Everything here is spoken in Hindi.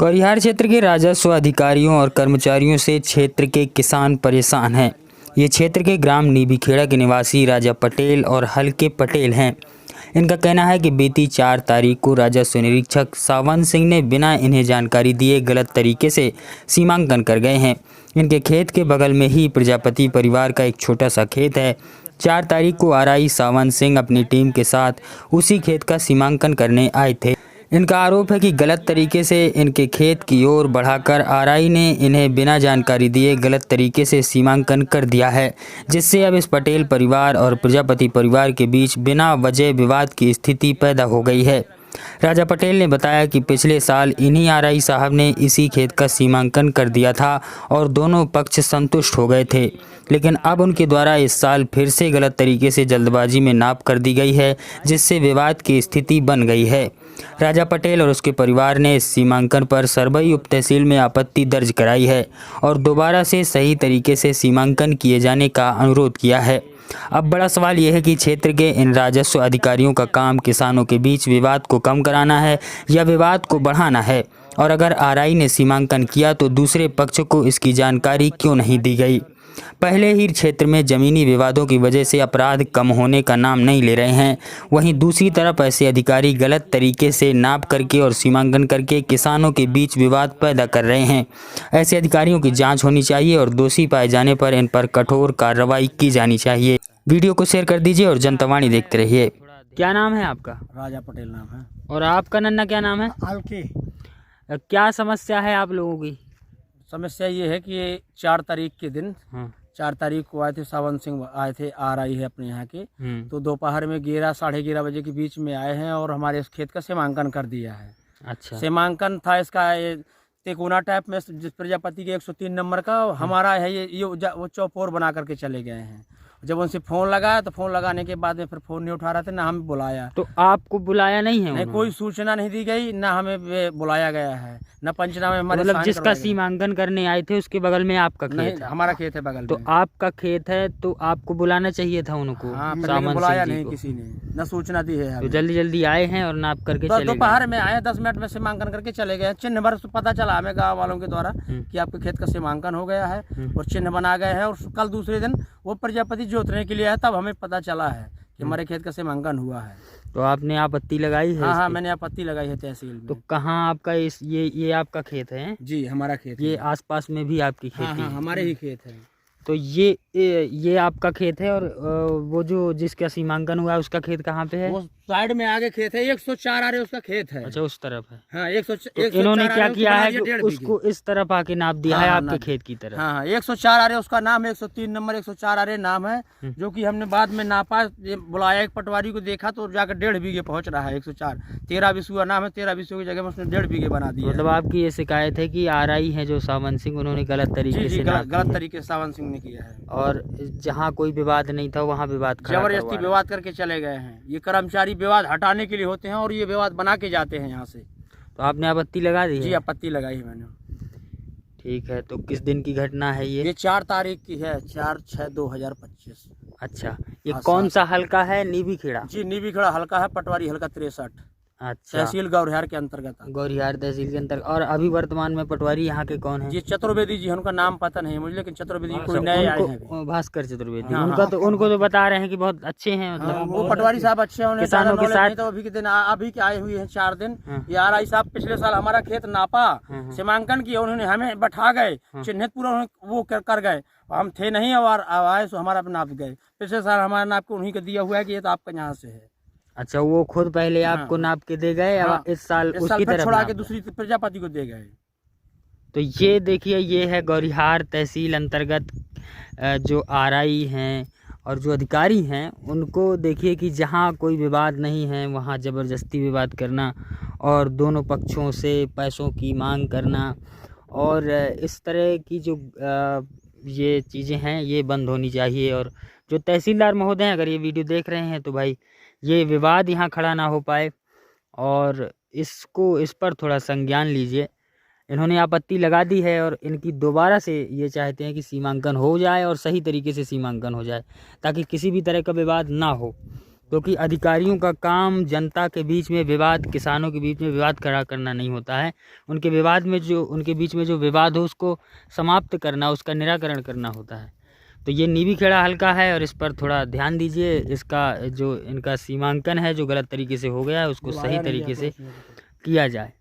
गौरिहार क्षेत्र के राजस्व अधिकारियों और कर्मचारियों से क्षेत्र के किसान परेशान हैं। ये क्षेत्र के ग्राम नीबीखेड़ा के निवासी राजा पटेल और हल्के पटेल हैं। इनका कहना है कि बीती 4 तारीख को राजस्व निरीक्षक सावन सिंह ने बिना इन्हें जानकारी दिए गलत तरीके से सीमांकन कर गए हैं। इनके खेत के बगल में ही प्रजापति परिवार का एक छोटा सा खेत है। 4 तारीख को आरआई सावन सिंह अपनी टीम के साथ उसी खेत का सीमांकन करने आए थे। इनका आरोप है कि गलत तरीके से इनके खेत की ओर बढ़ाकर आरआई ने इन्हें बिना जानकारी दिए गलत तरीके से सीमांकन कर दिया है, जिससे अब इस पटेल परिवार और प्रजापति परिवार के बीच बिना वजह विवाद की स्थिति पैदा हो गई है। राजा पटेल ने बताया कि पिछले साल इन्हीं आरआई साहब ने इसी खेत का सीमांकन कर दिया था और दोनों पक्ष संतुष्ट हो गए थे, लेकिन अब उनके द्वारा इस साल फिर से गलत तरीके से जल्दबाजी में नाप कर दी गई है, जिससे विवाद की स्थिति बन गई है। राजा पटेल और उसके परिवार ने इस सीमांकन पर सरबई उप तहसील में आपत्ति दर्ज कराई है और दोबारा से सही तरीके से सीमांकन किए जाने का अनुरोध किया है। अब बड़ा सवाल यह है कि क्षेत्र के इन राजस्व अधिकारियों का काम किसानों के बीच विवाद को कम कराना है या विवाद को बढ़ाना है, और अगर आरआई ने सीमांकन किया तो दूसरे पक्ष को इसकी जानकारी क्यों नहीं दी गई। पहले ही क्षेत्र में ज़मीनी विवादों की वजह से अपराध कम होने का नाम नहीं ले रहे हैं, वहीं दूसरी तरफ ऐसे अधिकारी गलत तरीके से नाप करके और सीमांकन करके किसानों के बीच विवाद पैदा कर रहे हैं। ऐसे अधिकारियों की जांच होनी चाहिए और दोषी पाए जाने पर इन पर कठोर कार्रवाई की जानी चाहिए। वीडियो को शेयर कर दीजिए और जनता वाणी देखते रहिए। क्या नाम है आपका? राजा पटेल नाम है। और आपका नन्ना क्या नाम है? हल्के। क्या समस्या है आप लोगों की? समस्या ये है कि 4 तारीख के दिन 4 तारीख को आए थे, सावन सिंह आए थे, आरआई है अपने यहाँ के। तो दोपहर में 11 साढ़े 11 बजे के बीच में आए हैं और हमारे इस खेत का सीमांकन कर दिया है। अच्छा। सीमांकन था इसका तिकोना टाइप में, जिस प्रजापति के 103 नंबर का हमारा है ये वो चौपोर बना करके चले गए हैं। जब उनसे फोन लगाया तो फोन लगाने के बाद में फिर फोन नहीं उठा रहे थे, ना हमें बुलाया। तो आपको बुलाया नहीं है? नहीं, कोई सूचना नहीं दी गई, ना हमें बुलाया गया है, ना पंचनामे हमारे। मतलब जिसका सीमांकन करने आए थे उसके बगल में आपका खेत है? हमारा खेत है बगल में। तो आपका खेत है तो आपको बुलाना चाहिए था उनको। हाँ, बुलाया नहीं किसी ने, ना सूचना दी है। तो जल्दी जल्दी आए हैं और नाप करके चले गए। दोपहर में आए, 10 मिनट में सीमांकन करके चले गए। चिन्ह भर पता चला हमें गाँव वालों के द्वारा कि आपके खेत का सीमांकन हो गया है और चिन्ह बना गए हैं। और कल दूसरे दिन वो प्रजापति जोतने के लिए आया, तब हमें पता चला है कि हमारे खेत का सीमांकन हुआ है। तो आपने आपत्ति लगाई है? हाँ, मैंने आपत्ति लगाई है तहसील में। तो कहाँ आपका ये आपका खेत है? जी, हमारा खेत। ये आसपास में भी आपकी खेती है? हाँ, हमारे ही खेत है। तो ये आपका खेत है। और वो जो जिसका सीमांकन हुआ है उसका खेत कहाँ पे है? वो साइड में आगे खेत है, 104 आरे उसका खेत है। अच्छा, उस तरफ है। हाँ, तो इन्होंने क्या किया है कि उसको इस तरफ आके नाप दिया है आपके खेत की तरफ? हाँ, 104 आरे उसका नाम है, 103 नंबर 104 आरे नाम है, जो कि हमने बाद में नापा, बुलाया एक पटवारी को, देखा तो जाकर 1.5 बीघे पहुंच रहा है। 104 13 बिस्वा नाम है, 13 बिस्वे की जगह में उसने 1.5 बीघे बना दिया। मतलब आपकी ये शिकायत है कि आरआई है जो सावन सिंह, उन्होंने गलत तरीके से गलत तरीके से सावन सिंह ने किया है। और जहाँ कोई विवाद नहीं था वहाँ विवाद जबरदस्ती विवाद करके चले गए हैं। ये कर्मचारी विवाद हटाने के लिए होते हैं और ये विवाद बना के जाते हैं यहाँ से। तो आपने आपत्ति लगा दी है? जी, आपत्ति लगाई है मैंने। ठीक है, तो किस दिन की घटना है ये? 4 तारीख की है, 4/6/2025। अच्छा, ये कौन सा हल्का है? नीबीखेड़ा? जी, नीबीखेड़ा हल्का है, पटवारी हल्का 63। अच्छा, तहसील गौरिहार के अंतर्गत। गौरिहार तहसील के अंतर्गत। और अभी वर्तमान में पटवारी यहाँ के कौन है? जी, चतुर्वेदी जी, उनका नाम पता नहीं मुझे, लेकिन चतुर्वेदी कोई नए आए हैं। भास्कर चतुर्वेदी। उनको तो बता रहे हैं कि बहुत अच्छे हैं। मतलब वो पटवारी साहब अच्छे हैं, किसानों के साथ। तो अभी के दिन अभी के आए हुए हैं 4 दिन। ये आरआई साहब पिछले साल हमारा खेत नापा, सीमांकन किया, उन्होंने हमें बैठा गए, चिन्हित पूरा वो कर गए, हम थे नहीं और आए सो हमारा नाप गए। पिछले साल हमारा नाप को उन्हीं को दिया हुआ है कि ये तो आपका यहाँ से है। अच्छा, वो खुद पहले आपको नाप के दे गए? इस साल उसकी तरफ छोड़ा के दूसरी प्रजापति को दे गए। तो ये देखिए, ये है गौरिहार तहसील अंतर्गत जो आरआई हैं और जो अधिकारी हैं, उनको देखिए कि जहाँ कोई विवाद नहीं है वहाँ ज़बरदस्ती विवाद करना और दोनों पक्षों से पैसों की मांग करना, और इस तरह की जो ये चीज़ें हैं ये बंद होनी चाहिए। और जो तहसीलदार महोदय हैं, अगर ये वीडियो देख रहे हैं तो भाई ये विवाद यहाँ खड़ा ना हो पाए और इस पर थोड़ा संज्ञान लीजिए। इन्होंने आपत्ति लगा दी है और इनकी दोबारा से ये चाहते हैं कि सीमांकन हो जाए और सही तरीके से सीमांकन हो जाए, ताकि किसी भी तरह का विवाद ना हो। क्योंकि अधिकारियों का काम जनता के बीच में विवाद, किसानों के बीच में विवाद खड़ा करना नहीं होता है। उनके बीच में जो विवाद हो उसको समाप्त करना, उसका निराकरण करना होता है। तो ये नीबी खेड़ा हल्का है और इस पर थोड़ा ध्यान दीजिए। इसका जो इनका सीमांकन है जो गलत तरीके से हो गया है उसको सही तरीके से किया जाए।